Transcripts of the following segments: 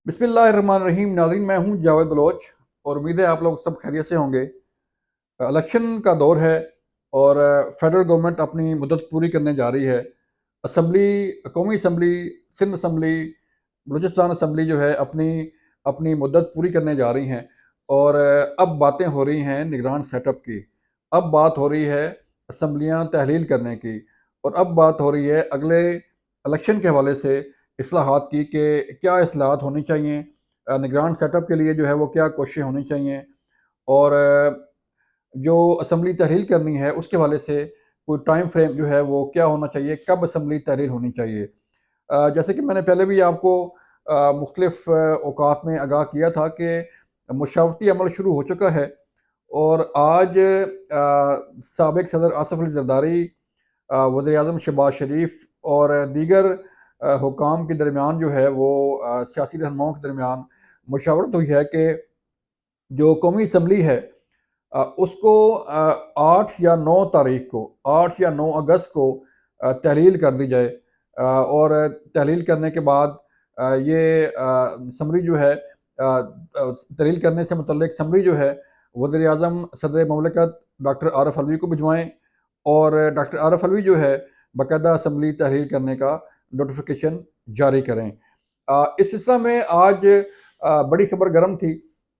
बिस्मिल्लाहिर्रहमानिर्रहीम। नाज़रीन, मैं हूं जावेद बलोच और उम्मीद है आप लोग सब खैरियत से होंगे। इलेक्शन का दौर है और फेडरल गवर्नमेंट अपनी मुद्दत पूरी करने जा रही है। असम्बली, कौमी assembly, Sindh assembly, Balochistan assembly जो है अपनी अपनी मुद्दत पूरी करने जा रही हैं। और अब बातें हो रही हैं निगरान सेटअप की। अब बात हो रही है असम्बलियाँ तहलील करने की। और अब बात हो रही है अगले इलेक्शन के हवाले से इस्लाहात की कि क्या इस्लाहात होनी चाहिए। निगरान सेटअप के लिए जो है वो क्या कोशिशें होनी चाहिए। और जो असम्बली तहलील करनी है उसके हवाले से कोई टाइम फ्रेम जो है वो क्या होना चाहिए, कब असम्बली तहलील होनी चाहिए। जैसे कि मैंने पहले भी आपको मुख्तलिफ औकात में आगाह किया था कि मुशावरती अमल शुरू हो चुका है। और आज साबिक सदर आसफ अली जरदारी, वज़ीर आज़म शहबाज शरीफ और दीगर हुकाम के दरमियान जो है वो सियासी रहनुमाओं के दरमियान मुशावरत हुई है कि जो कौमी असम्बली है उसको 8 या 9 तारीख को, 8 या 9 अगस्त को तहलील कर दी जाए। और तहलील करने के बाद ये समरी जो है तहलील करने से मुतल्लिक समरी जो है वज़ीर आज़म सदर ममलकत डॉक्टर आरिफ अलवी को भिजवाएँ। और डॉक्टर आरिफ अलवी जो है बाकायदा असम्बली तहलील करने का नोटिफिकेशन जारी करें। इस सिलसिला में आज बड़ी खबर गर्म थी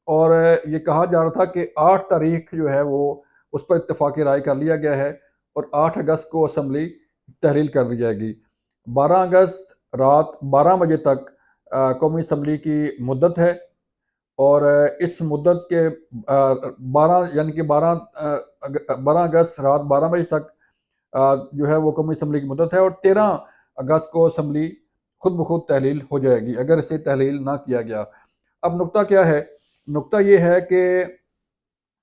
और ये कहा जा रहा था कि 8 तारीख जो है वो उस पर इत्तफ़ाक़ राय कर लिया गया है और 8 अगस्त को असम्बली तहलील कर दी जाएगी। 12 अगस्त रात 12 बजे तक कौमी असम्बली की मुद्दत है। और इस मुद्दत के 12 यानी कि 12 अगस्त रात 12 बजे तक जो है वो कौमी असम्बली की मुद्दत है। और 13 अगस्त को असम्बली खुद ब खुद तहलील हो जाएगी अगर इसे तहलील ना किया गया। अब नुक्ता क्या है? नुक्ता ये है कि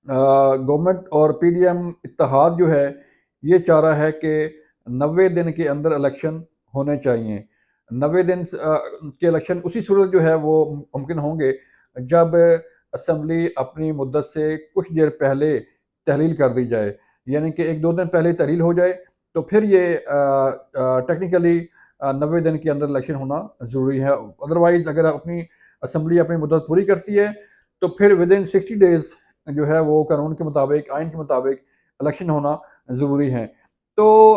गवर्नमेंट और पीडीएम इत्तेहाद जो है ये चाह रहा है कि 90 दिन के अंदर इलेक्शन होने चाहिए। 90 दिन के इलेक्शन उसी सूरत जो है वो मुमकिन होंगे जब असम्बली अपनी मुद्दत से कुछ देर पहले तहलील कर दी जाए। यानी कि 1-2 दिन पहले तहलील हो जाए तो फिर ये टेक्निकली 90 दिन के अंदर इलेक्शन होना ज़रूरी है। अदरवाइज़ अगर अपनी असम्बली अपनी मुद्दत पूरी करती है तो फिर विदिन 60 डेज़ जो है वो कानून के मुताबिक, आइन के मुताबिक इलेक्शन होना ज़रूरी है। तो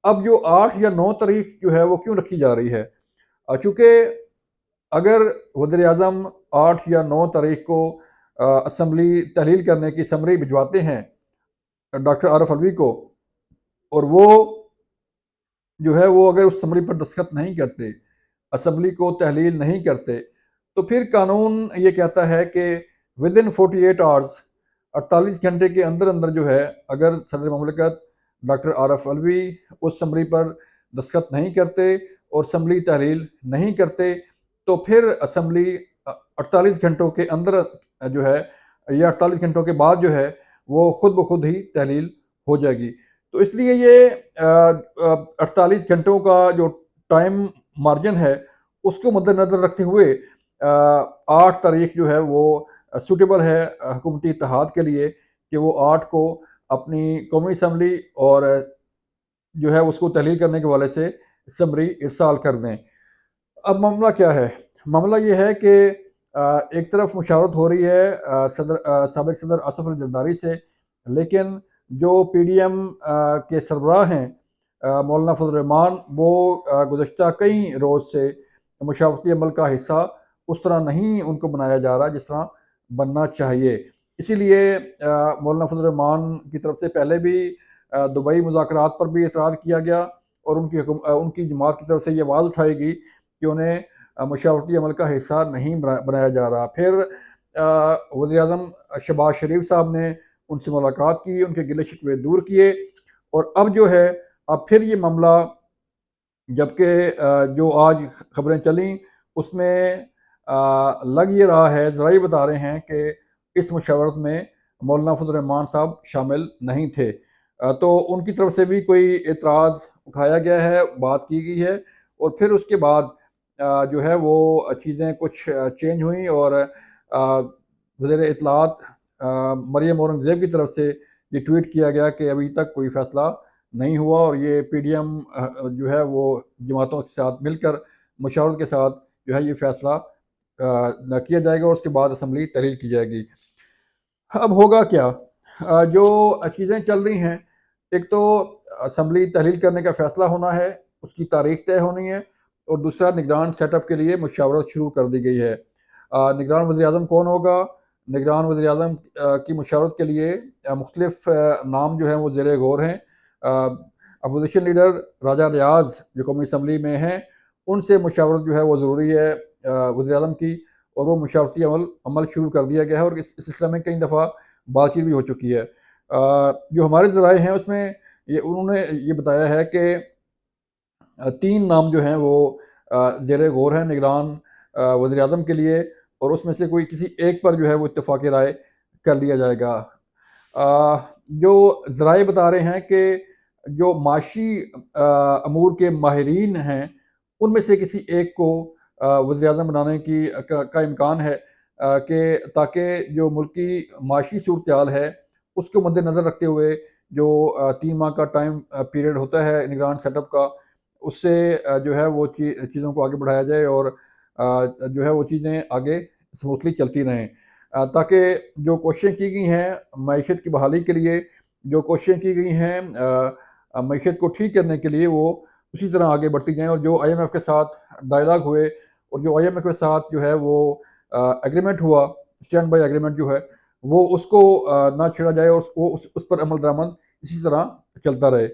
अब जो 8 या 9 तारीख जो है वो क्यों रखी जा रही है? चूँकि अगर वज़ीर आज़म 8 या 9 तारीख को असम्बली तहलील करने की समरी भिजवाते हैं डॉक्टर आरिफ अलवी को और वो जो है वो अगर उस समरी पर दस्तखत नहीं करते, असम्बली को तहलील नहीं करते, तो फिर कानून ये कहता है कि विदिन 48 आवर्स 48 घंटे के अंदर अंदर जो है अगर सदर ममलिकत डॉक्टर आरिफ अलवी उस समरी पर दस्तखत नहीं करते और असम्बली तहलील नहीं करते तो फिर असम्बली 48 घंटों के अंदर जो है या 48 घंटों के बाद जो है वो खुद ब खुद ही तहलील हो जाएगी। तो इसलिए ये 48 घंटों का जो टाइम मार्जिन है उसको मद्देनज़र रखते हुए 8 तारीख जो है वो सूटेबल है हुकूमती इत्तेहाद के लिए कि वो 8 को अपनी कौमी असम्बली और जो है उसको तहलील करने के हवाले से समरी इरसाल कर दें। अब मामला क्या है? मामला ये है कि एक तरफ मुशावरत हो रही है साबिक सदर आसफ अली जरदारी से, लेकिन जो पीडीएम के सरबराह हैं मौलाना फजल रहमान वो गुज़श्ता कई रोज़ से मुशावरती अमल का हिस्सा उस तरह नहीं उनको बनाया जा रहा जिस तरह बनना चाहिए। इसीलिए मौलाना फजल रहमान की तरफ से पहले भी दुबई मुज़ाकरात पर भी एतराज़ किया गया और उनकी जमात की तरफ से ये आवाज़ उठाई गई कि उन्हें मशावरती अमल का हिस्सा नहीं बनाया जा रहा। फिर वज़ीर आज़म शहबाज शरीफ साहब ने उनसे मुलाकात की, उनके गिले शिकवे दूर किए और अब जो है अब फिर ये मामला जबकि जो आज खबरें चलीं उसमें लग ये रहा है, ज़राए बता रहे हैं कि इस मुशावरत में मौलाना फजल रहमान साहब शामिल नहीं थे। तो उनकी तरफ से भी कोई एतराज़ उठाया गया है, बात की गई है और फिर उसके बाद जो है वो चीज़ें कुछ चेंज हुई और वज़ीर इत्तलात मरियम औरंगज़ेब की तरफ से ये ट्वीट किया गया कि अभी तक कोई फ़ैसला नहीं हुआ और ये पीडीएम जो है वो जमातों के साथ मिलकर मशावरत के साथ जो है ये फ़ैसला किया जाएगा और उसके बाद असम्बली तहलील की जाएगी। अब होगा क्या? जो चीज़ें चल रही हैं, एक तो असम्बली तहलील करने का फ़ैसला होना है, उसकी तारीख तय होनी है और दूसरा निगरान सेटअप के लिए मुशावरत शुरू कर दी गई है। निगरान वज़ीर-ए-आज़म कौन होगा? निगरान वज़ीर-ए-आज़म की मुशावरत के लिए मुख्तलिफ़ नाम जो हैं वो ज़ेर गौर हैं। अपोज़िशन लीडर राजा रियाज़ जो कौमी असम्बली में हैं, उनसे मुशावरत जो है वो ज़रूरी है वज़ीर-ए-आज़म की, और वो मुशावरती अमल अमल शुरू कर दिया गया है और इस सिलसिले में कई दफ़ा बातचीत भी हो चुकी है। जो हमारे ज़राए हैं उसमें ये उन्होंने ये बताया है कि 3 नाम जो हैं वो ज़ेर गौर हैं निगरान वज़ीर-ए-आज़म के लिए, और उसमें से कोई किसी एक पर जो है वो इत्तेफ़ाक़ राय कर लिया जाएगा। जो ज़राए बता रहे हैं कि जो माशी अमूर के माहिरीन हैं, उनमें से किसी एक को वज़ीर-ए-आज़म बनाने की का इम्कान है, कि ताकि जो मुल्की माशी सूरत-ए-हाल है, उसको मद्देनज़र रखते हुए जो 3 माह का टाइम पीरियड होता है निगरान सेटअप का, उससे जो है वो चीज़ों को आगे बढ़ाया जाए और जो है वो चीज़ें आगे स्मूथली चलती रहें। ताकि जो कोशिशें की गई हैं मईशत की बहाली के लिए, जो कोशिशें की गई हैं मईशत को ठीक करने के लिए, वो उसी तरह आगे बढ़ती जाएँ, और जो IMF के साथ डायलॉग हुए और जो IMF के साथ जो है वो एग्रीमेंट हुआ, स्टैंड बाय एग्रीमेंट जो है, वो उसको ना छेड़ा जाए और उसको उस पर अमल दरामद इसी तरह चलता रहे।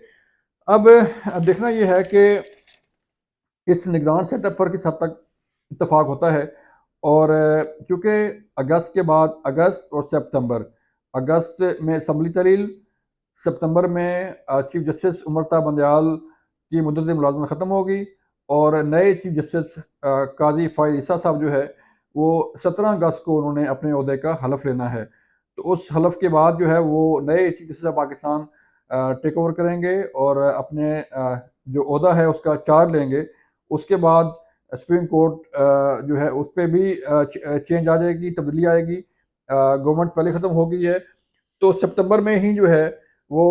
अब देखना ये है कि इस निगरान सेटअप पर किस हद तक इत्तेफाक होता है, और चूँकि अगस्त के बाद अगस्त और सितंबर, अगस्त में असम्बली तहलील, सितंबर में चीफ जस्टिस उमरता बंदयाल की मुद्दत मुलाज़मत ख़त्म होगी और नए चीफ जस्टिस काज़ी फ़ाइज़ ईसा साहब जो है, वो 17 अगस्त को उन्होंने अपने ओहदे का हलफ़ लेना है। तो उस हलफ़ के बाद जो है वो नए chief justice of Pakistan take over करेंगे और अपने जो ओहदा है उसका चार्ज लेंगे। उसके बाद सुप्रीम कोर्ट जो है उस पे भी चेंज आ जाएगी, तब्दीली आएगी। गवर्नमेंट पहले ख़त्म हो गई है, तो सितंबर में ही जो है वो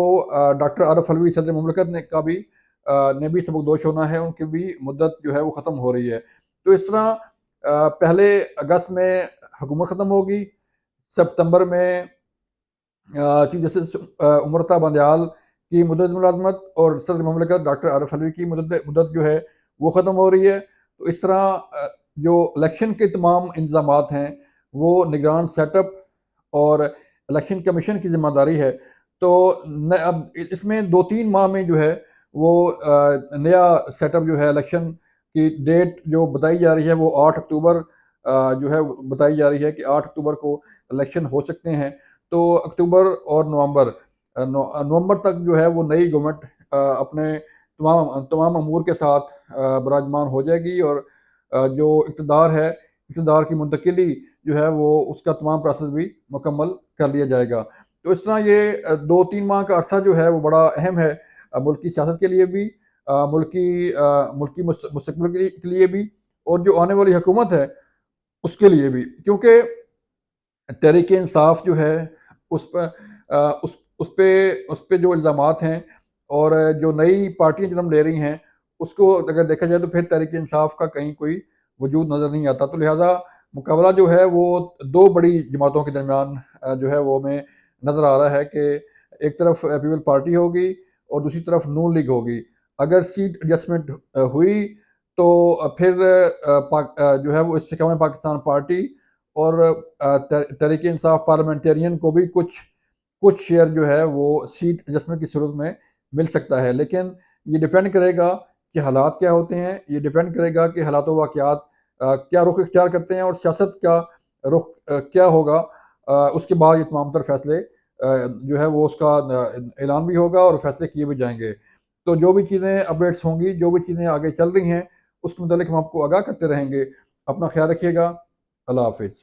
डॉक्टर आरिफ अलवी सदर मुमलिकत ने भी सबकदोश होना है, उनकी भी मुद्दत जो है वो ख़त्म हो रही है। तो इस तरह पहले अगस्त में हुकूमत ख़त्म होगी, सितंबर में चीफ जस्टिस उमरता बंदयाल की मुद्दत मुलाज़मत और सदर मुमलिकत डॉक्टर आरिफ अलवी की मुद्दत जो है वो ख़त्म हो रही है। तो इस तरह जो इलेक्शन के तमाम इंतज़ामात हैं, वो निगरान सेटअप और इलेक्शन कमीशन की ज़िम्मेदारी है। तो अब इसमें 2-3 माह में जो है वो नया सेटअप जो है, इलेक्शन की डेट जो बताई जा रही है वो 8 अक्टूबर जो है बताई जा रही है कि 8 अक्टूबर को इलेक्शन हो सकते हैं। तो अक्टूबर और नवंबर तक जो है वो नई गवर्नमेंट अपने तमाम तमाम अमूर के साथ विराजमान हो जाएगी, और जो इक़्तिदार की मुंतकिली जो है वो उसका तमाम प्रोसेस भी मुकम्मल कर लिया जाएगा। तो इस तरह ये 2-3 माह का अरसा जो है वो बड़ा अहम है मुल्क की सियासत के लिए भी, मुल्की मुस्तक़बिल के लिए भी, और जो आने वाली हुकूमत है उसके लिए भी। क्योंकि तहरीक-ए-इंसाफ जो है उस पर उस पे जो इल्ज़ामात हैं और जो नई पार्टियाँ जन्म ले रही हैं, उसको अगर देखा जाए तो फिर तहरीक-ए-इंसाफ का कहीं कोई वजूद नज़र नहीं आता। तो लिहाज़ा मुकाबला जो है वो 2 बड़ी जमातों के दरमियान जो है वो हमें नज़र आ रहा है कि एक तरफ पीपल पार्टी होगी और दूसरी तरफ नून लीग होगी। अगर सीट एडजस्टमेंट हुई तो फिर जो है वो इस्तेहकाम पाकिस्तान पार्टी और तहरीक-ए-इंसाफ पार्लियामेंटेरियन को भी कुछ कुछ शेयर जो है वो सीट एडजस्टमेंट की सूरत में मिल सकता है। लेकिन ये डिपेंड करेगा कि हालात क्या होते हैं, ये डिपेंड करेगा कि हालात व वाक़यात क्या रुख इख्तियार करते हैं और सियासत का रुख क्या होगा। उसके बाद ये तमाम तर फैसले जो है वो उसका ऐलान भी होगा और फैसले किए भी जाएँगे। तो जो भी चीज़ें अपडेट्स होंगी, जो भी चीज़ें आगे चल रही हैं, उसके मुतालिक हम आपको आगाह करते रहेंगे। अपना ख़्याल रखिएगा। अल्लाह हाफ़िज़।